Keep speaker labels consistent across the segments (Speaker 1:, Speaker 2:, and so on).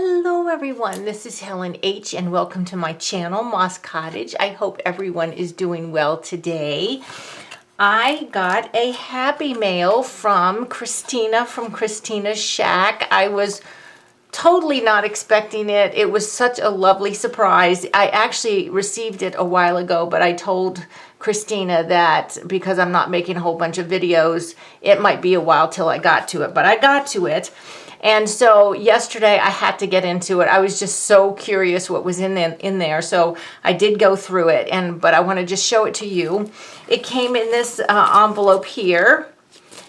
Speaker 1: Hello everyone, this is Helen H. and welcome to my channel, Moss Cottage. I hope everyone is doing well today. I got a happy mail from Kristina from Kristina's Shack. I was totally not expecting it. It was such a lovely surprise. I actually received it a while ago, but I told Kristina that because I'm not making a whole bunch of videos, it might be a while till I got to it, but I got to it. And so yesterday I had to get into it. I was just so curious what was in there. So I did go through it, but I want to just show it to you. It came in this envelope here.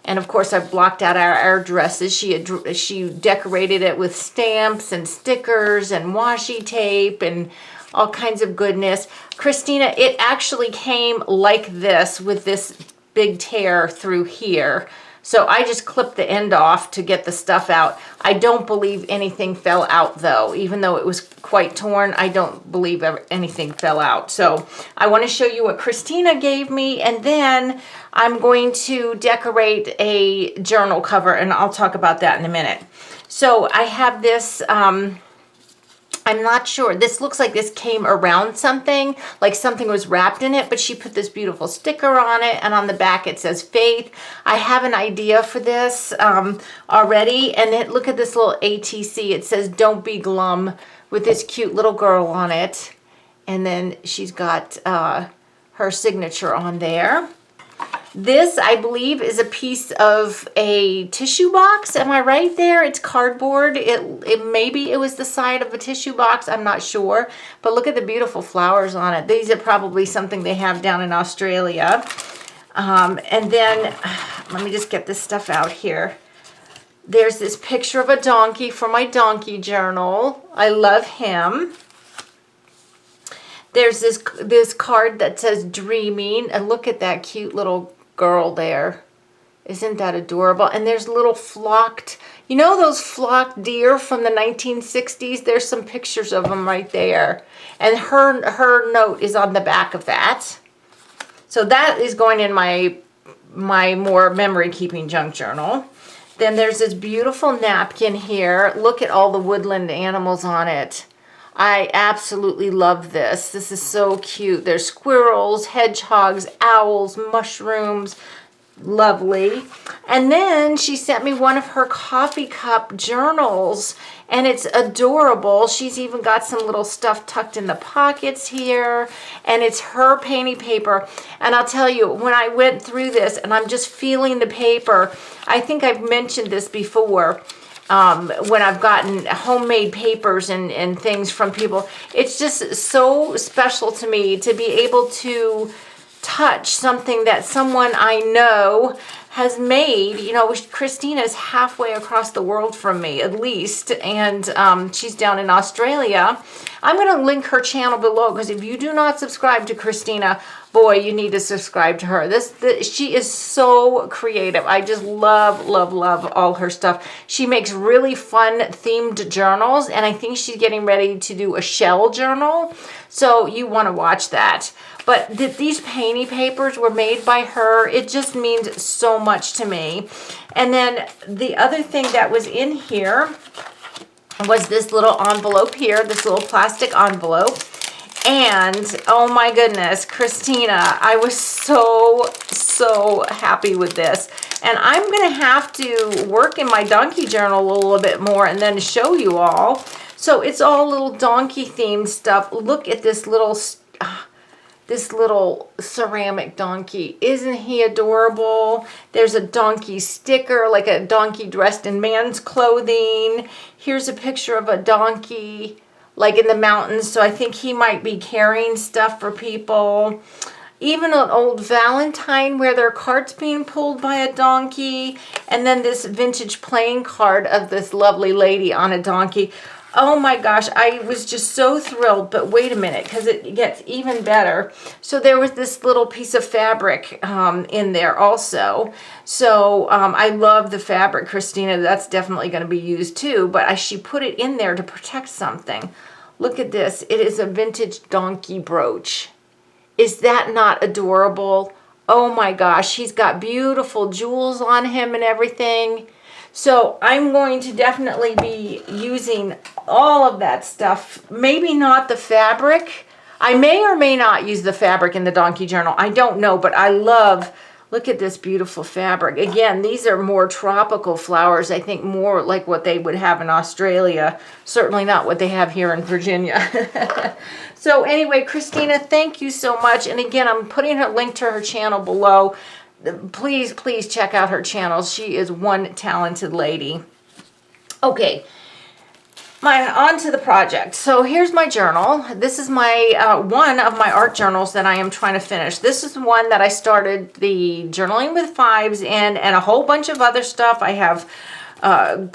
Speaker 1: And of course I blocked out our addresses. She decorated it with stamps and stickers and washi tape and all kinds of goodness. Kristina, it actually came like this with this big tear through here. So I just clipped the end off to get the stuff out. I don't believe anything fell out though. Even though it was quite torn, I don't believe anything fell out. So I want to show you what Kristina gave me, and then I'm going to decorate a journal cover, and I'll talk about that in a minute. So I have this, I'm not sure. This looks like this came around something, like something was wrapped in it, but she put this beautiful sticker on it, and on the back it says Faith. I have an idea for this already, and look at this little ATC. It says Don't Be Glum with this cute little girl on it, and then she's got her signature on there. This, I believe, is a piece of a tissue box. Am I right there? It's cardboard. Maybe it was the side of a tissue box. I'm not sure. But look at the beautiful flowers on it. These are probably something they have down in Australia. And then, let me just get this stuff out here. There's this picture of a donkey for my donkey journal. I love him. There's this card that says Dreaming, and look at that cute little girl there. Isn't that adorable? And there's little flocked, you know those flocked deer from the 1960s? There's some pictures of them right there. And her note is on the back of that. So that is going in my more memory keeping junk journal. Then there's this beautiful napkin here. Look at all the woodland animals on it. I absolutely love this. This is so cute. There's squirrels, hedgehogs, owls, mushrooms. Lovely. And then she sent me one of her coffee cup journals, and it's adorable. She's even got some little stuff tucked in the pockets here, and it's her painting paper. And I'll tell you, when I went through this and I'm just feeling the paper, I think I've mentioned this before. When I've gotten homemade papers and things from people, it's just so special to me to be able to touch something that someone I know has made. You know, Kristina's halfway across the world from me, at least, and she's down in Australia. I'm going to link her channel below, because if you do not subscribe to Kristina, boy, you need to subscribe to her. She is so creative. I just love, love, love all her stuff. She makes really fun themed journals, and I think she's getting ready to do a shell journal, so you want to watch that. But these painting papers were made by her. It just means so much to me. And then the other thing that was in here was this little envelope here, this little plastic envelope. And oh my goodness, Kristina, I was so happy with this. And I'm going to have to work in my donkey journal a little bit more and then show you all. So it's all little donkey themed stuff. Look at this little ceramic donkey. Isn't he adorable? There's a donkey sticker, like a donkey dressed in man's clothing. Here's a picture of a donkey like in the mountains, so I think he might be carrying stuff for people. Even an old Valentine where their cart's being pulled by a donkey. And then this vintage playing card of this lovely lady on a donkey. Oh my gosh, I was just so thrilled. But wait a minute, because it gets even better. So there was this little piece of fabric in there also. So I love the fabric, Kristina. That's definitely going to be used too. But she put it in there to protect something. Look at this. It is a vintage donkey brooch. Is that not adorable? Oh my gosh, he's got beautiful jewels on him and everything. So I'm going to definitely be using all of that stuff. Maybe not the fabric. I may or may not use the fabric in the donkey journal. I don't know, but I love, look at this beautiful fabric. Again, these are more tropical flowers. I think more like what they would have in Australia. Certainly not what they have here in Virginia. So anyway, Kristina, thank you so much. And again, I'm putting her link to her channel below. Please, please check out her channel. She is one talented lady. Okay, on to the project. So here's my journal. This is my one of my art journals that I am trying to finish. This is one that I started the journaling with fives in, and a whole bunch of other stuff. I have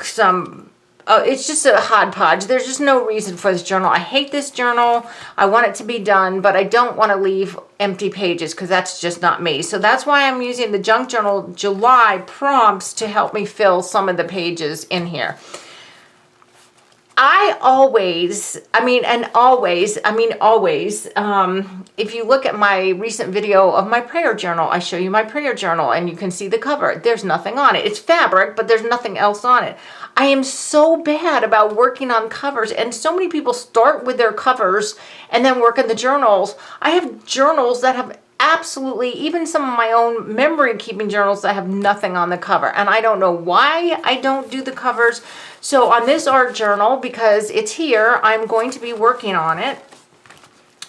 Speaker 1: some. It's just a hodgepodge. There's just no reason for this journal. I hate this journal. I want it to be done, but I don't want to leave empty pages because that's just not me. So that's why I'm using the Junk Journal July prompts to help me fill some of the pages in here. Always, if you look at my recent video of my prayer journal, I show you my prayer journal and you can see the cover. There's nothing on it. It's fabric, but there's nothing else on it. I am so bad about working on covers, and so many people start with their covers and then work in the journals. I have journals that have absolutely, even some of my own memory keeping journals that have nothing on the cover, and I don't know why I don't do the covers. So on this art journal, because it's here, I'm going to be working on it.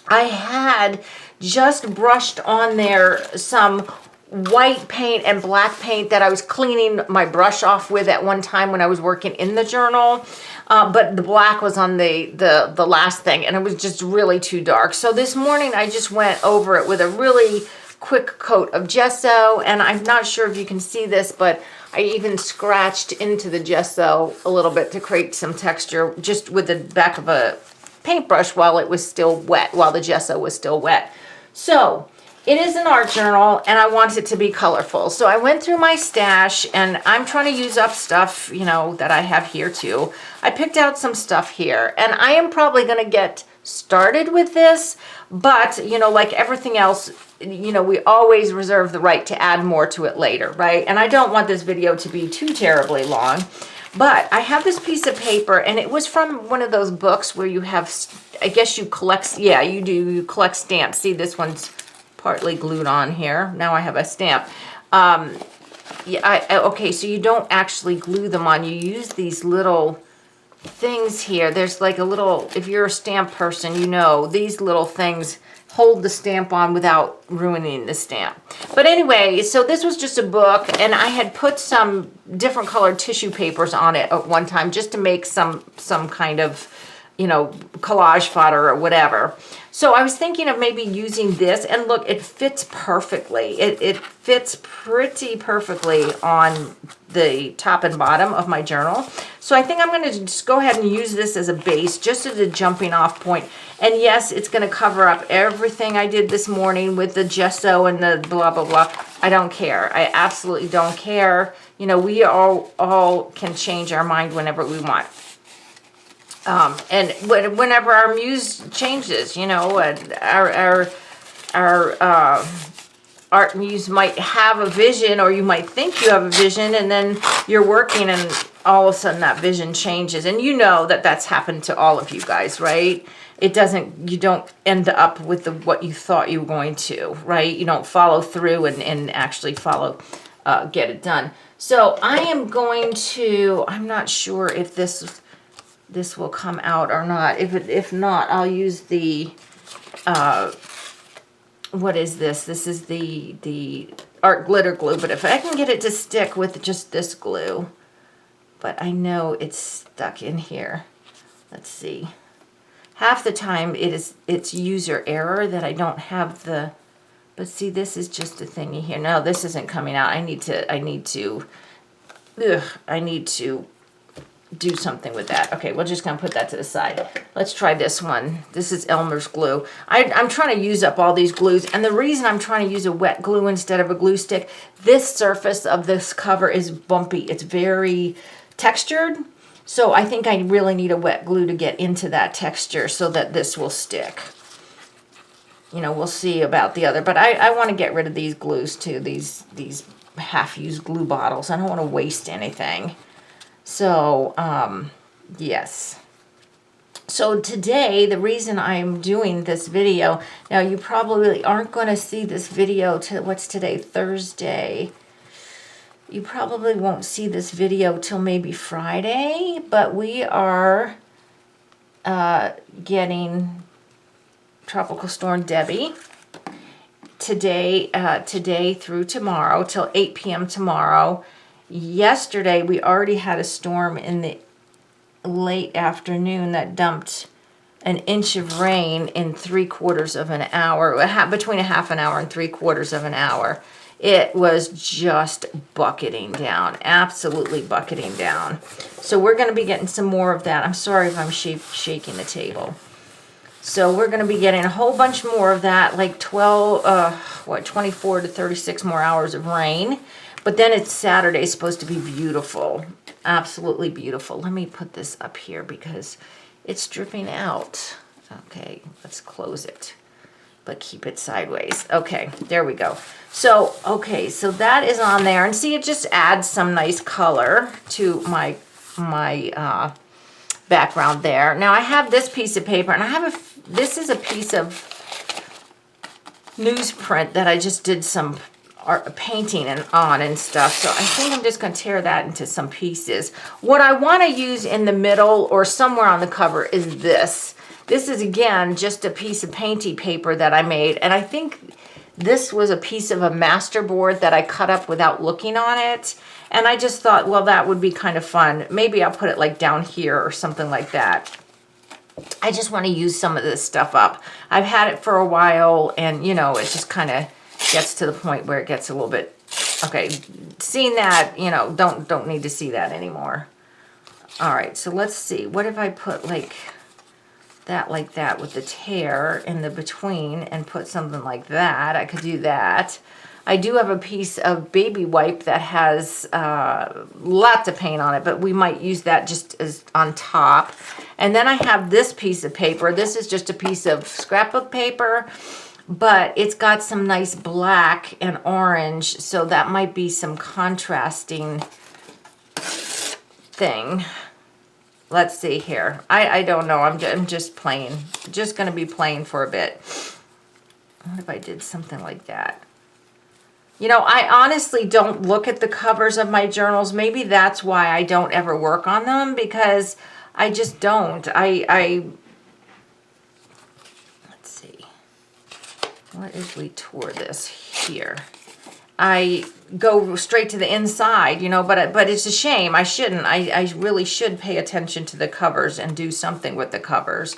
Speaker 1: I had just brushed on there some white paint and black paint that I was cleaning my brush off with at one time when I was working in the journal. But the black was on the last thing, and it was just really too dark. So this morning I just went over it with a really quick coat of gesso, and I'm not sure if you can see this, but I even scratched into the gesso a little bit to create some texture just with the back of a paintbrush while it was still wet, while the gesso was still wet. So it is an art journal, and I want it to be colorful. So I went through my stash, and I'm trying to use up stuff, you know, that I have here too. I picked out some stuff here, and I am probably going to get started with this, but, you know, like everything else, you know, we always reserve the right to add more to it later, right? And I don't want this video to be too terribly long, but I have this piece of paper, and it was from one of those books where you have, I guess you collect, yeah, you do, you collect stamps. See, this one's partly glued on here. Now I have a stamp. Okay, so you don't actually glue them on. You use these little things here. There's like a little, if you're a stamp person, you know, these little things hold the stamp on without ruining the stamp. But anyway, so this was just a book, and I had put some different colored tissue papers on it at one time just to make some kind of, you know, collage fodder or whatever. So I was thinking of maybe using this, and look, it fits perfectly. It fits pretty perfectly on the top and bottom of my journal. So I think I'm going to just go ahead and use this as a base, just as a jumping off point. And yes, it's going to cover up everything I did this morning with the gesso and the blah, blah, blah. I don't care. I absolutely don't care. You know, we all can change our mind whenever we want. And whenever our muse changes, you know, our art muse might have a vision, or you might think you have a vision, and then you're working and all of a sudden that vision changes. And you know that that's happened to all of you guys, right? You don't end up with what you thought you were going to, right? You don't follow through and actually get it done. So I am going to, I'm not sure if this will come out or not. If not, I'll use the, what is this? This is the art glitter glue, but if I can get it to stick with just this glue, but I know it's stuck in here. Let's see. Half the time it's user error that I don't have the, but see, this is just a thingy here. No, this isn't coming out. I need to do something with that. Okay, we're just gonna put that to the side. Let's try this one. This is Elmer's glue. I'm trying to use up all these glues, and the reason I'm trying to use a wet glue instead of a glue stick, this surface of this cover is bumpy. It's very textured, so I think I really need a wet glue to get into that texture so that this will stick. You know, we'll see about the other, but I want to get rid of these glues too, these half-used glue bottles. I don't want to waste anything. So, yes. So today, the reason I'm doing this video, now you probably aren't going to see this video till, what's today, Thursday. You probably won't see this video till maybe Friday, but we are getting Tropical Storm Debbie today through tomorrow till 8 p.m. tomorrow. Yesterday, we already had a storm in the late afternoon that dumped an inch of rain in 3/4 of an hour, between a half an hour and 3/4 of an hour. It was just bucketing down, absolutely bucketing down. So we're going to be getting some more of that. I'm sorry if I'm shaking the table. So we're going to be getting a whole bunch more of that, like 24 to 36 more hours of rain. But then it's Saturday, supposed to be beautiful. Absolutely beautiful. Let me put this up here because it's dripping out. Okay, let's close it, but keep it sideways. Okay, there we go. So, okay, so that is on there. And see, it just adds some nice color to my background there. Now I have this piece of paper, and this is a piece of newsprint that I just did some painting on and stuff. So I think I'm just going to tear that into some pieces. What I want to use in the middle or somewhere on the cover is this. This is, again, just a piece of painty paper that I made. And I think this was a piece of a masterboard that I cut up without looking on it. And I just thought, well, that would be kind of fun. Maybe I'll put it like down here or something like that. I just want to use some of this stuff up. I've had it for a while, and, you know, it just kind of gets to the point where it gets a little bit, okay, seeing that, you know, don't need to see that anymore. All right, so let's see. What if I put like that with the tear in the between and put something like that? I could do that. I do have a piece of baby wipe that has lots of paint on it, but we might use that just as on top. And then I have this piece of paper. This is just a piece of scrapbook paper, but it's got some nice black and orange, so that might be some contrasting thing. Let's see here. I don't know. I'm just playing. Just going to be playing for a bit. What if I did something like that? You know, I honestly don't look at the covers of my journals. Maybe that's why I don't ever work on them, because I just don't. Let's see. What if we tore this here? I go straight to the inside, you know, but it's a shame. I shouldn't. I really should pay attention to the covers and do something with the covers.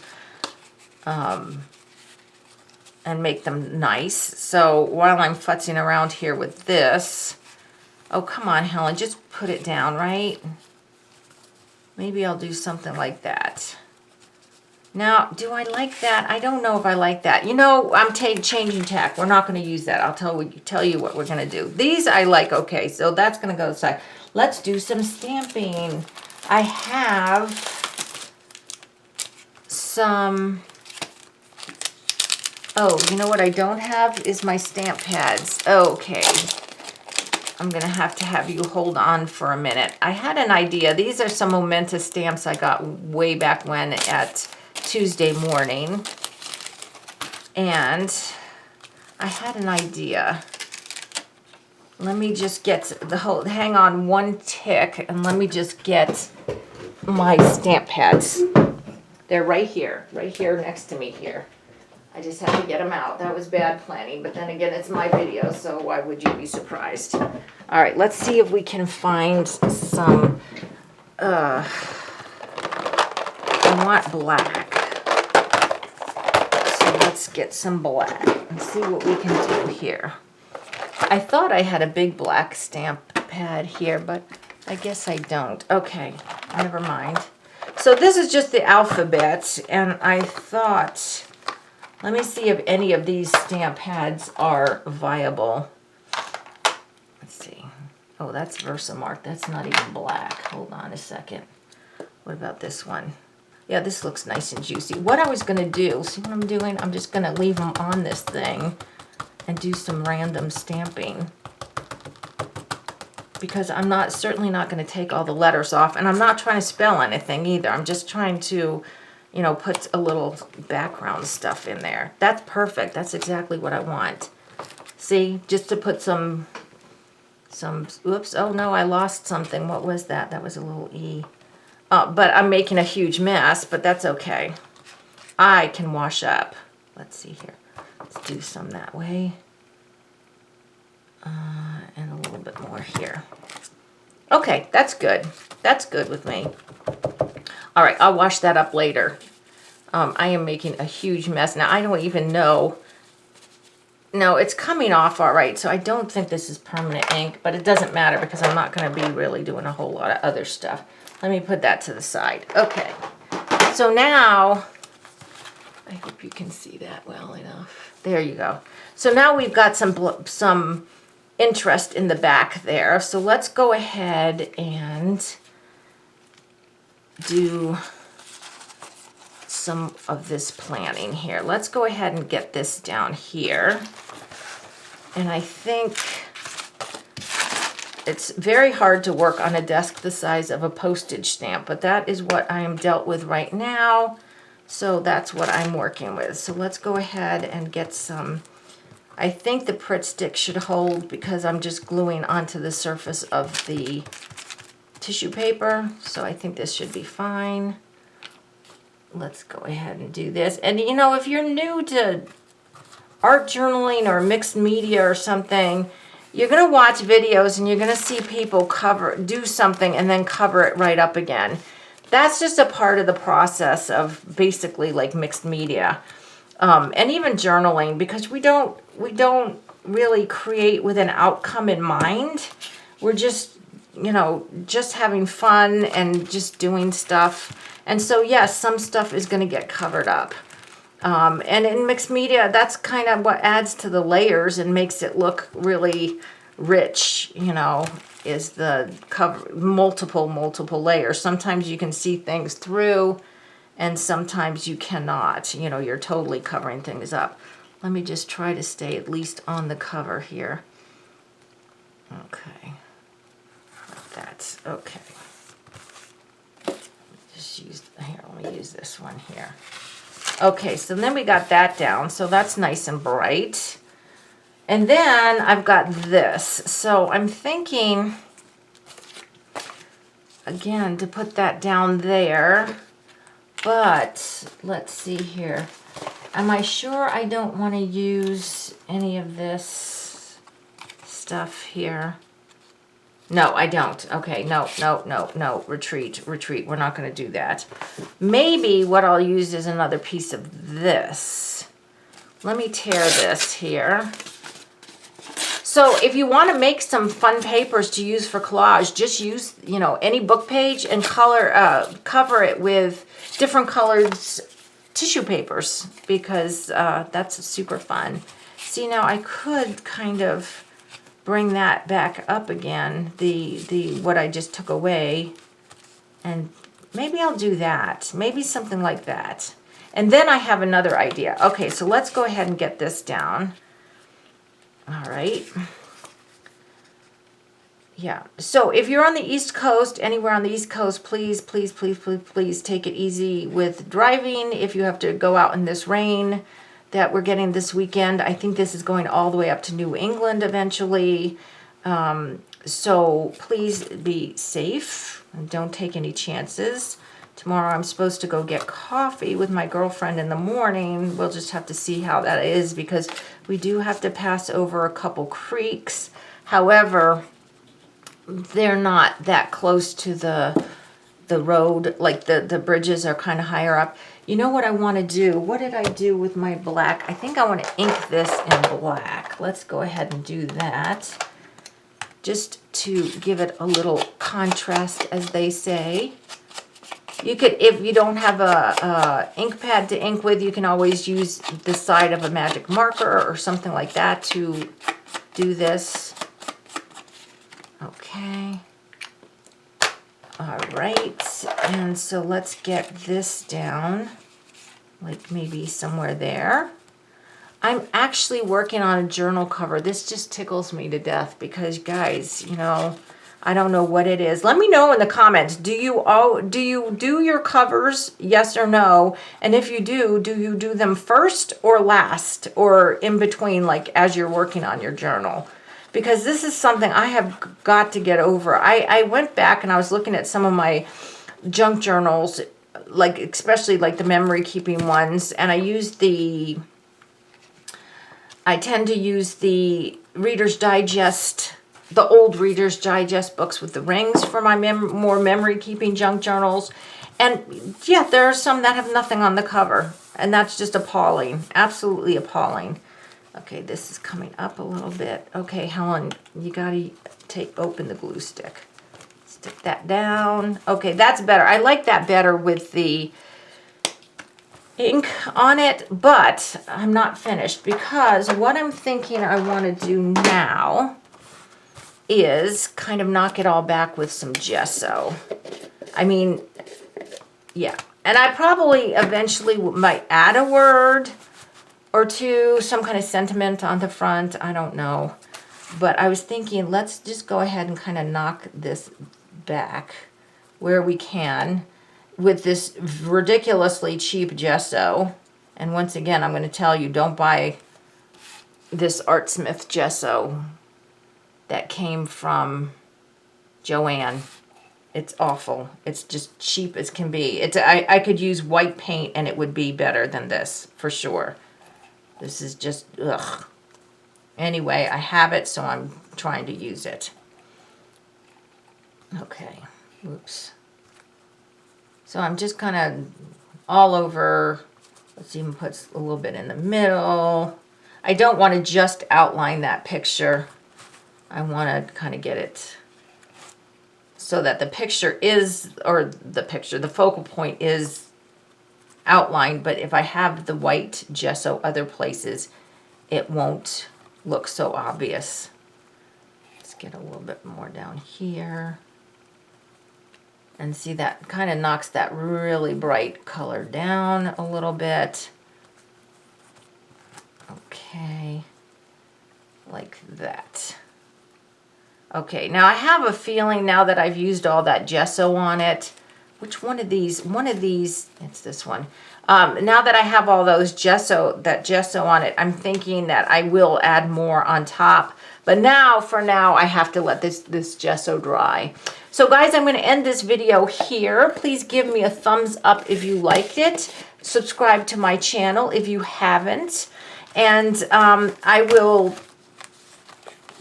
Speaker 1: And make them nice. So while I'm futzing around here with this, oh, come on, Helen, just put it down, right? Maybe I'll do something like that. Now, do I like that? I don't know if I like that. You know, I'm changing tack. We're not going to use that. I'll tell you what we're going to do. These I like. Okay, so that's going to go aside. Let's do some stamping. I have some... Oh, you know what I don't have is my stamp pads. Okay. I'm going to have you hold on for a minute. I had an idea. These are some momentous stamps I got way back when at Tuesday morning. And I had an idea. Let me just get hang on one tick, and let me just get my stamp pads. They're right here next to me here. I just have to get them out. That was bad planning, but then again, it's my video, so why would you be surprised? All right, let's see if we can find some, I want black. So let's get some black and see what we can do here. I thought I had a big black stamp pad here, but I guess I don't. Okay, never mind. So this is just the alphabet, and I thought... Let me see if any of these stamp pads are viable. Let's see. Oh, that's Versamark. That's not even black. Hold on a second. What about this one? Yeah, this looks nice and juicy. What I was going to do, see what I'm doing? I'm just going to leave them on this thing and do some random stamping. because I'm certainly not going to take all the letters off, and I'm not trying to spell anything either. I'm just trying to, you know, put a little background stuff in there. That's perfect. That's exactly what I want. See, just to put some, oops, oh no, I lost something. What was that? That was a little E. But I'm making a huge mess, but that's okay. I can wash up. Let's see here. Let's do some that way. And a little bit more here. Okay, that's good. That's good with me. All right, I'll wash that up later. I am making a huge mess. Now, I don't even know. No, it's coming off all right, so I don't think this is permanent ink, but it doesn't matter because I'm not going to be really doing a whole lot of other stuff. Let me put that to the side. Okay, so now, I hope you can see that well enough. There you go. So now we've got some interest in the back there. So let's go ahead and do some of this planning here. Let's go ahead and get this down here. And I think it's very hard to work on a desk the size of a postage stamp, but that is what I am dealt with right now. So that's what I'm working with. So let's go ahead and get some. I think the Pritt stick should hold because I'm just gluing onto the surface of the tissue paper. So I think this should be fine. Let's go ahead and do this. And you know, if you're new to art journaling or mixed media or something, you're going to watch videos and you're going to see people do something and then cover it right up again. That's just a part of the process of basically like mixed media. And even journaling, because we don't really create with an outcome in mind. We're just, you know, just having fun and just doing stuff. And so, yes, some stuff is going to get covered up. And in mixed media, that's kind of what adds to the layers and makes it look really rich, you know, is the cover, multiple layers. Sometimes you can see things through, and sometimes you cannot. You know, you're totally covering things up. Let me just try to stay at least on the cover here. Okay. That's okay. Just use, here, let me use this one here. Okay, so then we got that down. So that's nice and bright. And then I've got this. So I'm thinking, again, to put that down there. But let's see here. Am I sure I don't want to use any of this stuff here? No, I don't. Okay, no. Retreat. We're not going to do that. Maybe what I'll use is another piece of this. Let me tear this here. So if you want to make some fun papers to use for collage, just use, you know, any book page and cover it with different colored tissue papers, because that's super fun. See, now I could kind of bring that back up again, the what I just took away, and maybe I'll do that. Maybe something like that. And then I have another idea. Okay, so let's go ahead and get this down. All right. Yeah, so if you're on the East Coast, anywhere on the East Coast, please take it easy with driving. If you have to go out in this rain that we're getting this weekend, I think this is going all the way up to New England eventually. So please be safe and don't take any chances. Tomorrow I'm supposed to go get coffee with my girlfriend in the morning. We'll just have to see how that is, because we do have to pass over a couple creeks. However, they're not that close to the road. Like the bridges are kind of higher up. You know what I want to do? What did I do with my black? I think I want to ink this in black. Let's go ahead and do that, just to give it a little contrast, as they say. You could, if you don't have a ink pad to ink with, you can always use the side of a magic marker or something like that to do this. Okay. All right. And so let's get this down, like maybe somewhere there. I'm actually working on a journal cover. This just tickles me to death because, guys, you know, I don't know what it is. Let me know in the comments. Do you do your covers? Yes or no? And if you do you do them first or last or in between, like as you're working on your journal? Because this is something I have got to get over. I went back and I was looking at some of my junk journals, like especially like the memory keeping ones, and I tend to use the Reader's Digest, the old Reader's Digest books with the rings for my more memory-keeping junk journals. And yeah, there are some that have nothing on the cover, and that's just appalling, absolutely appalling. Okay, this is coming up a little bit. Okay, Helen, you gotta open the glue stick. Stick that down. Okay, that's better. I like that better with the ink on it, but I'm not finished because what I'm thinking I want to do now is kind of knock it all back with some gesso. I mean, yeah. And I probably eventually might add a word or two, some kind of sentiment on the front. I don't know. But I was thinking, let's just go ahead and kind of knock this back where we can with this ridiculously cheap gesso. And once again, I'm going to tell you, don't buy this Art Smith gesso that came from Joanne. It's awful. It's just cheap as can be. I could use white paint and it would be better than this, for sure. This is just, ugh. Anyway, I have it, so I'm trying to use it. Okay, oops. So I'm just kind of all over. Let's even put a little bit in the middle. I don't want to just outline that picture. I want to kind of get it so that the picture is, the focal point is outlined, but if I have the white gesso other places, it won't look so obvious. Let's get a little bit more down here. And see, that kind of knocks that really bright color down a little bit. Okay, like that. Okay, now I have a feeling now that I've used all that gesso on it. Which one of these? It's this one. Now that I have all those gesso on it, I'm thinking that I will add more on top. But now, for now, I have to let this gesso dry. So guys, I'm going to end this video here. Please give me a thumbs up if you liked it. Subscribe to my channel if you haven't. And I will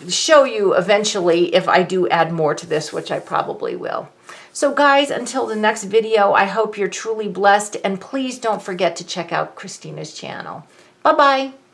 Speaker 1: show you eventually if I do add more to this, which I probably will. So guys, until the next video, I hope you're truly blessed. And please don't forget to check out Kristina's channel. Bye-bye.